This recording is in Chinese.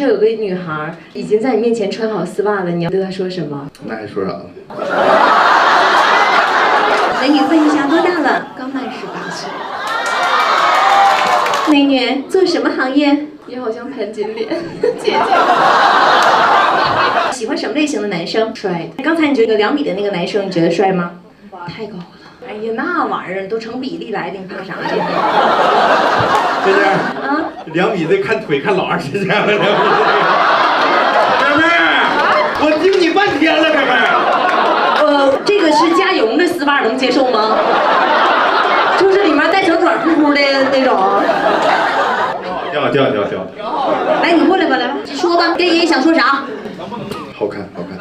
设有个女孩已经在你面前穿好丝袜了，你要对她说什么？那还说啥了？美女问一下，多大了？刚满18岁。美女做什么行业？你好像潘金莲姐姐。喜欢什么类型的男生？帅。刚才你觉得2米的那个男生，你觉得帅吗？太高了。哎呀，那玩意儿都成比例来的，你怕啥呀？这是啊，2米的看腿看老二之间了，2米的。哥们儿，我盯你半天了，哥们儿。这个是加绒的丝袜能接受吗？就是里面带成软乎乎的那种。掉。来，你过来吧，来吧，说吧，跟爷爷想说啥？好看，好看。